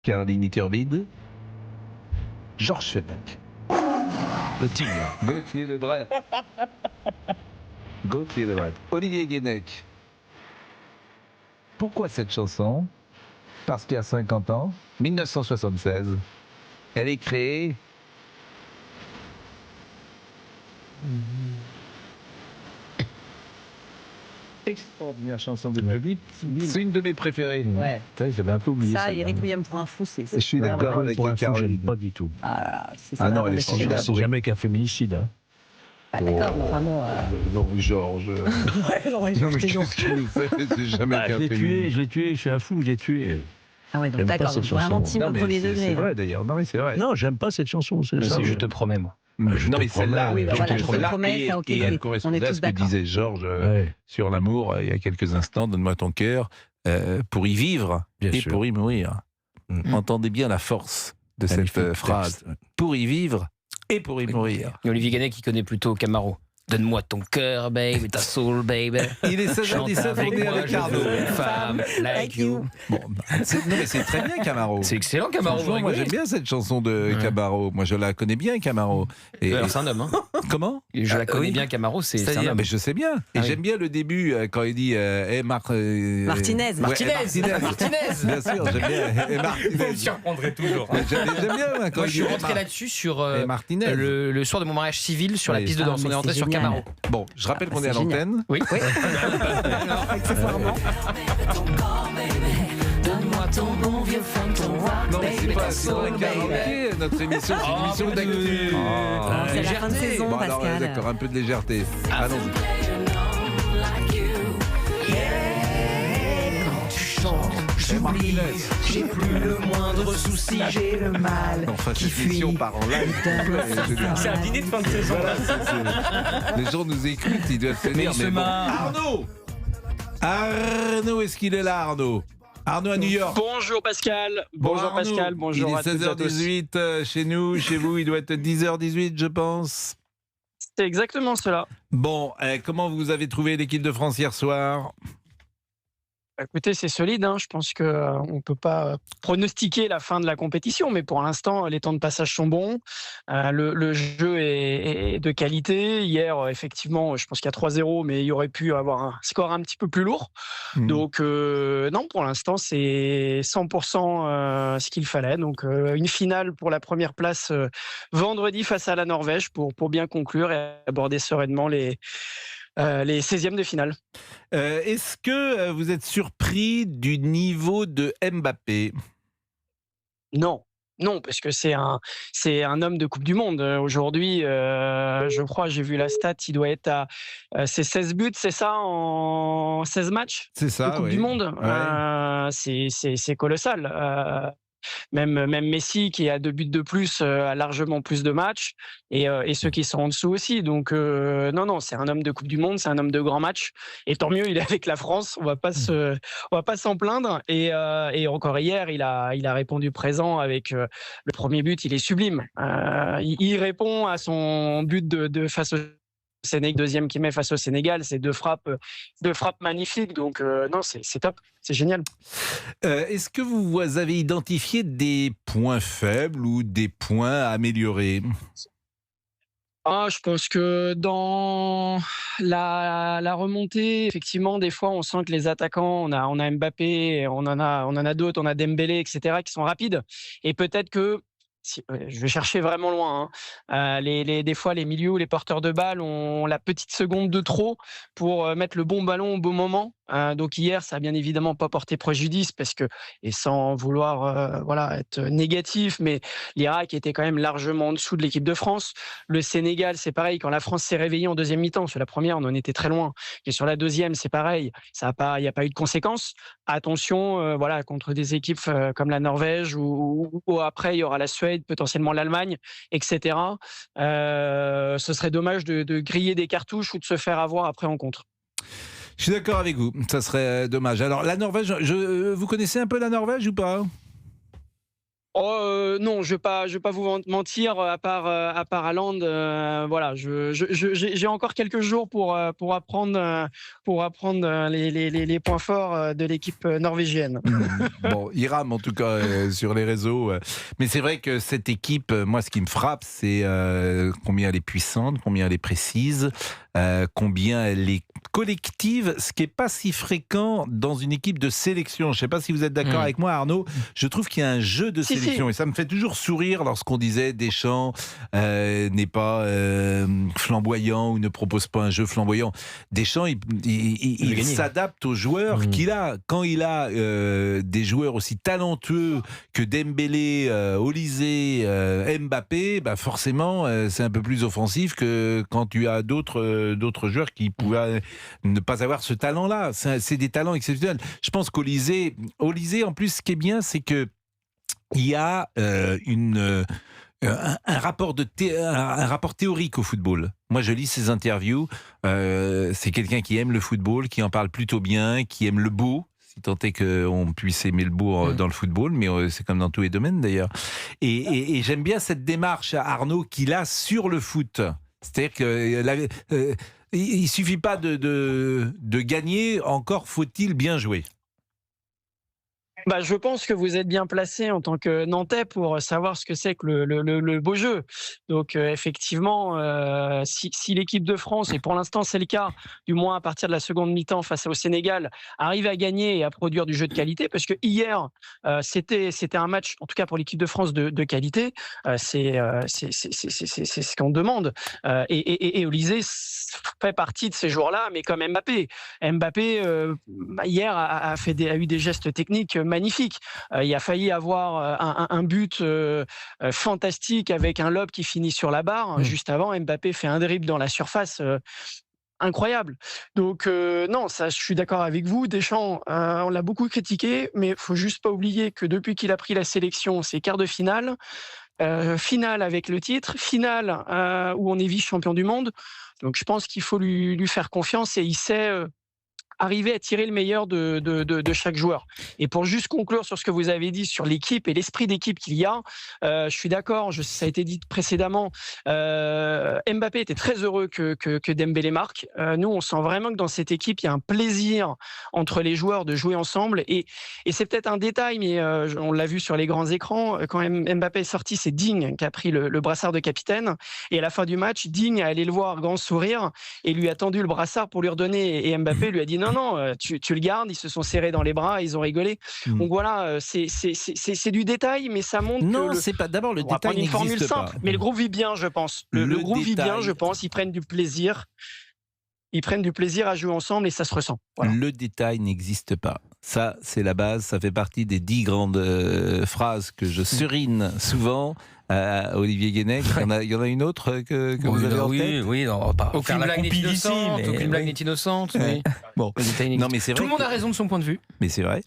Caroline Iturbide, Georges Fenech, le Tigre, Gauthier Lebret, Olivier Guénec. Pourquoi cette chanson? Parce qu'il y a 50 ans, 1976, elle est créée. Extraordinaire chanson de ma vie. C'est une de mes préférées. Ouais. J'avais un peu oublié Ça, ça. et Requiem pour un fou, c'est. Je suis d'accord avec Caroline. Pas du tout. Ah non, elle est formidable. C'est jamais qu'un féminicide. Hein. Ah, d'accord, mais vraiment. Non, Georges. Ouais, non, Non, mais qu'est-ce que tu fais? C'est jamais qu'un Je l'ai tué, je suis un fou, je l'ai tué. Ah ouais, donc J'aime pas d'accord, cette vraiment chanson. team au premier C'est degré. vrai d'ailleurs. Non, mais c'est vrai. Non, j'aime pas cette chanson. C'est ça. Je te promets, moi. Non, te mais celle-là, promets. Oui, bah voilà, je te promets, ça, ok, et elle oui. On correspondait est à tous ce que d'accord. disait Georges Ouais. sur l'amour il y a quelques instants. Donne-moi ton cœur pour y vivre Bien et sûr. pour y mourir. Entendez bien la force de cette Magnifique phrase. texte. Pour y vivre et pour y mourir. Et Olivier Guénec, qui connaît plutôt Camaro. Donne-moi ton cœur, babe, ta soul, babe. Il est 16h17, on est avec Arnaud. Une femme like you. Bon, non, mais c'est très bien Camaro. C'est excellent, Camaro. Franchement, moi j'aime bien cette chanson de Camaro. Moi je la connais bien, Camaro. Alors, c'est un homme. Hein. Comment? Je la connais oui. bien, Camaro, c'est un C'est-à-dire, homme. mais je sais bien. Et Ah oui. j'aime bien le début quand il dit Martinez. Ouais, Martinez. Bien sûr, j'aime bien. Et Martinez. Vous me surprendrez toujours. J'aime bien quand Moi, il je suis dit rentré là-dessus sur Et Martinez. le soir de mon mariage civil sur la Oui. piste de danse. Ah, On est mais rentré c'est sur génial. Camaro. Bon, je rappelle qu'on est à c'est génial. l'antenne. Oui. Accessoirement. Donne-moi ton bon vieux fond, ton rock, Non, mais c'est pas un karaoké, notre émission, c'est une émission d'actu. C'est la fin de saison, Bon, alors, Pascal. d'accord, un peu de légèreté. Allons-y. J'oublie, j'ai plus le moindre souci, j'ai le mal. Enfin, qui cette émission fuit. part en live. C'est un dîner de fin de saison. Les gens nous écoutent, ils doivent se Mais dire, il se mais bon. marre. Arnaud, est-ce qu'il est là, Arnaud? Arnaud à New York. Bonjour Pascal, Bon, bonjour Arnaud, Pascal, bonjour il à est toutes et à tous. 16h18 chez nous, chez vous, il doit être 10h18, je pense. C'est exactement cela. Bon, comment vous avez trouvé l'équipe de France hier soir? Écoutez, c'est solide, hein. Je pense qu'on ne peut pas pronostiquer la fin de la compétition, mais pour l'instant, les temps de passage sont bons. Le jeu est de qualité. Hier, effectivement, je pense qu'il y a 3-0, mais il y aurait pu avoir un score un petit peu plus lourd. Donc, non, pour l'instant, c'est 100% ce qu'il fallait. Donc, une finale pour la première place vendredi face à la Norvège pour bien conclure et aborder sereinement les 16e de finale. Est-ce que vous êtes surpris du niveau de Mbappé? Non. Non, parce que c'est un homme de Coupe du Monde. Aujourd'hui, je crois, j'ai vu la stat, il doit être à ses 16 buts, c'est ça, en 16 matchs C'est ça, de Coupe oui. du Monde. Ouais. C'est colossal. Même Messi, qui a 2 buts de plus, a largement plus de matchs, et ceux qui sont en dessous aussi. Donc, non, c'est un homme de Coupe du Monde, c'est un homme de grands matchs. Et tant mieux, il est avec la France, on va pas s'en plaindre. Et encore hier, il a répondu présent avec le premier but, il est sublime. Il répond à son but de face au Sénégal, deuxième qu'il met face au Sénégal, c'est deux frappes magnifiques. Donc, non, c'est top, c'est génial. Est-ce que vous avez identifié des points faibles ou des points à améliorer? Je pense que dans la remontée, effectivement, des fois, on sent que les attaquants, on a Mbappé, on en a d'autres, on a Dembélé, etc., qui sont rapides. Et peut-être que, je vais chercher vraiment loin, hein, des fois, les milieux ou les porteurs de balles ont la petite seconde de trop pour mettre le bon ballon au bon moment. Donc hier, ça a bien évidemment pas porté préjudice parce que, et sans vouloir être négatif, mais l'Irak était quand même largement en dessous de l'équipe de France. Le Sénégal, c'est pareil, quand la France s'est réveillée en deuxième mi-temps, sur la première, on en était très loin. Et sur la deuxième, c'est pareil, il n'y a pas eu de conséquences. Attention, contre des équipes comme la Norvège ou après, il y aura la Suède, potentiellement l'Allemagne, etc. Ce serait dommage de griller des cartouches ou de se faire avoir après en contre. Je suis d'accord avec vous, ça serait dommage. Alors la Norvège, vous connaissez un peu la Norvège ou pas? Non, je vais pas vous mentir. À part Haaland, voilà, j'ai encore quelques jours pour apprendre les points forts de l'équipe norvégienne. Bon, il rame en tout cas sur les réseaux. Mais c'est vrai que cette équipe, moi, ce qui me frappe, c'est combien elle est puissante, combien elle est précise, combien elle est collective, ce qui n'est pas si fréquent dans une équipe de sélection. Je ne sais pas si vous êtes d'accord avec moi, Arnaud. Je trouve qu'il y a un jeu de sélection et ça me fait toujours sourire lorsqu'on disait Deschamps n'est pas flamboyant ou ne propose pas un jeu flamboyant. Deschamps, il s'adapte aux joueurs qu'il a. Quand il a des joueurs aussi talentueux que Dembélé, Olysée, Mbappé, bah forcément, c'est un peu plus offensif que quand tu as d'autres joueurs qui pouvaient ne pas avoir ce talent-là. C'est des talents exceptionnels. Je pense qu'Olysée, en plus, ce qui est bien, c'est que il y a un rapport théorique au football. Moi, je lis ses interviews. C'est quelqu'un qui aime le football, qui en parle plutôt bien, qui aime le beau. Si tant est qu'on puisse aimer le beau dans le football, mais c'est comme dans tous les domaines d'ailleurs. Et j'aime bien cette démarche, Arnaud, qu'il a sur le foot. C'est-à-dire que il suffit pas de gagner, encore faut-il bien jouer. Je pense que vous êtes bien placé en tant que Nantais pour savoir ce que c'est que le beau jeu. Donc effectivement, si l'équipe de France, et pour l'instant c'est le cas, du moins à partir de la seconde mi-temps face au Sénégal, arrive à gagner et à produire du jeu de qualité, parce que hier c'était un match, en tout cas pour l'équipe de France, de qualité. C'est ce qu'on demande. Et Olysée fait partie de ces joueurs-là, mais comme Mbappé. Hier a eu des gestes techniques magnifique. Il a failli avoir un but fantastique avec un lob qui finit sur la barre. Juste avant, Mbappé fait un dribble dans la surface. Incroyable. Donc non, ça, je suis d'accord avec vous. Deschamps, on l'a beaucoup critiqué, mais il faut juste pas oublier que depuis qu'il a pris la sélection, c'est quart de finale, finale avec le titre, finale où on est vice-champion du monde. Donc je pense qu'il faut lui faire confiance et il sait arriver à tirer le meilleur de chaque joueur. Et pour juste conclure sur ce que vous avez dit sur l'équipe et l'esprit d'équipe qu'il y a, je suis d'accord, ça a été dit précédemment, Mbappé était très heureux que Dembélé marque. Nous, on sent vraiment que dans cette équipe, il y a un plaisir entre les joueurs de jouer ensemble. Et c'est peut-être un détail, mais on l'a vu sur les grands écrans, quand Mbappé est sorti, c'est Digne qui a pris le brassard de capitaine. Et à la fin du match, Digne est allé le voir, grand sourire, et lui a tendu le brassard pour lui redonner. Et Mbappé lui a dit non, tu le gardes. Ils se sont serrés dans les bras, ils ont rigolé. Donc voilà, c'est du détail, mais ça montre que c'est pas. D'abord, le détail une formule n'existe simple, pas. mais le groupe vit bien, je pense. Le groupe vit bien, je pense. Ils prennent du plaisir. Ils prennent du plaisir à jouer ensemble et ça se ressent. Voilà. Le détail n'existe pas. Ça, c'est la base. Ça fait partie des 10 grandes phrases que je surine souvent. Olivier Guénec, il y en a une autre que vous avez en tête? Oui, aucune blague n'est innocente. Oui. Bon. Non, mais c'est vrai tout le monde a raison de son point de vue. Mais c'est vrai.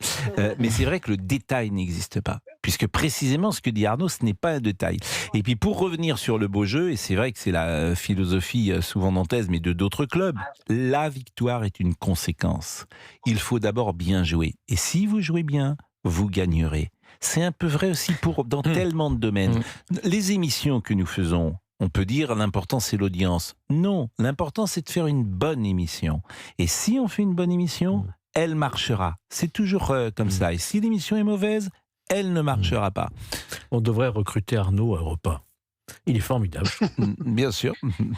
Mais c'est vrai que le détail n'existe pas. Puisque précisément ce que dit Arnaud, ce n'est pas un détail. Et puis pour revenir sur le beau jeu, et c'est vrai que c'est la philosophie souvent nantaise, mais de d'autres clubs, la victoire est une conséquence. Il faut d'abord bien jouer. Et si vous jouez bien, vous gagnerez. C'est un peu vrai aussi dans tellement de domaines. Les émissions que nous faisons, on peut dire l'important c'est l'audience. Non, l'important c'est de faire une bonne émission. Et si on fait une bonne émission, elle marchera. C'est toujours comme ça. Et si l'émission est mauvaise, elle ne marchera pas. On devrait recruter Arnaud à Europe 1. Il est formidable. Bien sûr.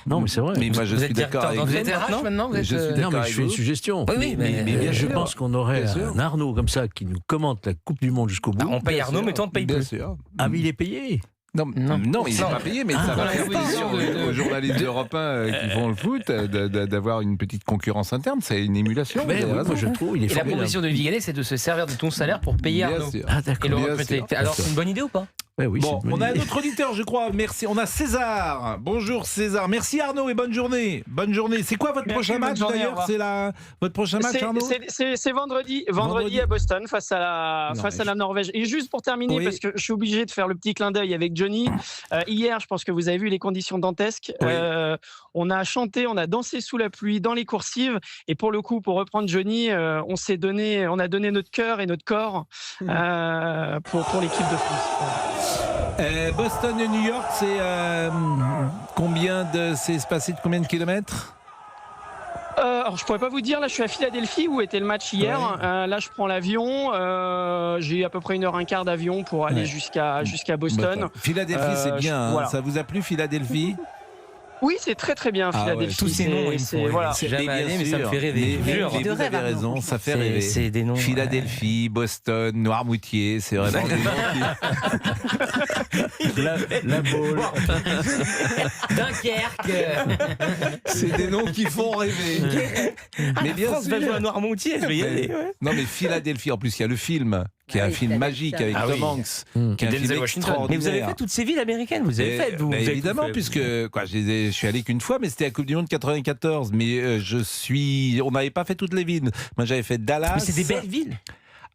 Non, mais c'est vrai. Mais moi, je suis d'accord avec vous. Vous êtes RH maintenant Non, mais je fais une suggestion. Oui, mais je pense qu'on aurait un Arnaud comme ça qui nous commente la Coupe du Monde jusqu'au bout. On paye Arnaud, mais toi, on ne paye plus. Bien sûr. Ah, mais il est payé. Non, il n'est pas payé, mais ça va faire plaisir aux journalistes d'Europe 1 qui font le foot d'avoir une petite concurrence interne. C'est une émulation. Mais oui, moi, je trouve, il est et la formidable. proposition de Olivier Guénec, c'est de se servir de ton salaire pour payer Arnaud. Ah, d'accord. Et le recruter. Alors, c'est une bonne idée ou pas? Oui, Bon, c'est une on bonne a un idée. autre auditeur, je crois. Merci. On a César. Bonjour César. Merci Arnaud et bonne journée. Bonne journée. C'est quoi votre Merci, prochain bonne match journée, au d'ailleurs revoir. C'est votre prochain match, Arnaud? C'est vendredi Vendredi. à Boston face à la Norvège. Et juste pour terminer, Oui. parce que je suis obligé de faire le petit clin d'œil avec Johnny. Hier, je pense que vous avez vu les conditions dantesques. Oui. On a chanté, on a dansé sous la pluie, dans les coursives. Et pour le coup, pour reprendre Johnny, on a donné notre cœur et notre corps pour l'équipe de France. Boston et New York, c'est spacé de combien de kilomètres? Alors, je pourrais pas vous dire. Là, je suis à Philadelphie où était le match hier. Ouais. Là, je prends l'avion. J'ai à peu près 1h15 d'avion pour aller jusqu'à Boston. Philadelphie, c'est bien. Hein. Voilà. Ça vous a plu, Philadelphie? Oui, c'est très très bien, Ah ouais, Philadelphie. tous ces noms, ils me c'est- font rêver. voilà. C'est jamais Mais bien allé, mais ça me sûr. fait rêver. Mais Jure. vous De avez rêve, Arnaud, raison, ça fait C'est- rêver. c'est des noms, Philadelphie, Boston, Noirmoutier, c'est vraiment des noms La Baule. Dunkerque. c'est des noms qui font rêver. Mais bien France va sûr. jouer à Noirmoutier, je vais y aller. ouais. Non mais Philadelphie, en plus il y a le film, qui est un Oui, film Philadelphie. magique avec Ah Tom oui. Hanks, qui est un Denzel film Washington. extraordinaire. Mais vous avez fait toutes ces villes américaines, vous avez fait vous. Bah, vous avez tout évidemment, fait. puisque je suis allé qu'une fois, mais c'était à la Coupe du Monde 94. Mais on n'avait pas fait toutes les villes. Moi, j'avais fait Dallas. Mais c'est des belles villes.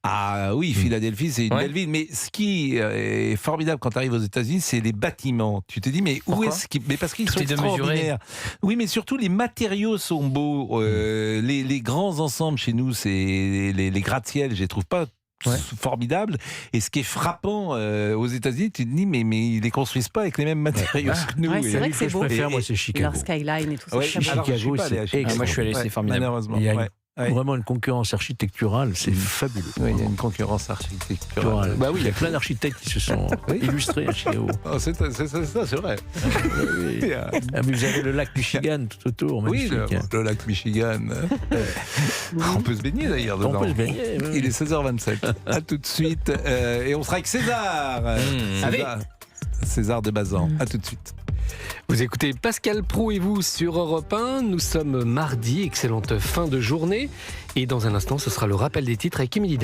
Ah oui, Philadelphie, c'est une Ouais. belle ville. Mais ce qui est formidable quand tu arrives aux États-Unis, c'est les bâtiments. Tu te dis, mais où Pourquoi est-ce qu'ils. Mais parce qu'ils Tout sont est démesuré. extraordinaires. Oui, mais surtout, les matériaux sont beaux. Les grands ensembles chez nous, c'est les gratte-ciel, je les trouve pas. Ouais. Formidable. Et ce qui est frappant aux États-Unis, tu te dis, mais ils les construisent pas avec les mêmes matériaux que nous. Ouais, c'est Et- vrai que c'est je beau. préfère, moi, Et- c'est Chicago. Leur skyline et tout ça. Ouais, c'est très beau. alors, je suis Chicago, pas allé à c'est Chicago. moi, je suis allé, c'est formidable. Malheureusement. Il y a ouais. Ouais. Vraiment une concurrence architecturale, c'est fabuleux. Oui, il y a une concurrence architecturale. Bah oui, il y a plein d'architectes qui se sont illustrés à Chicago. Oh, c'est vrai. Oui. Ah, mais vous avez le lac Michigan tout autour. Oui, magnifique, hein. le lac Michigan. On peut se baigner d'ailleurs dedans. On peut se baigner. oui. Il est 16h27. À tout de suite. Et on sera avec César. César de Bazan. À tout de suite. Vous écoutez Pascal Praud et vous sur Europe 1. Nous sommes mardi, excellente fin de journée. Et dans un instant, ce sera le rappel des titres avec Émilie Day.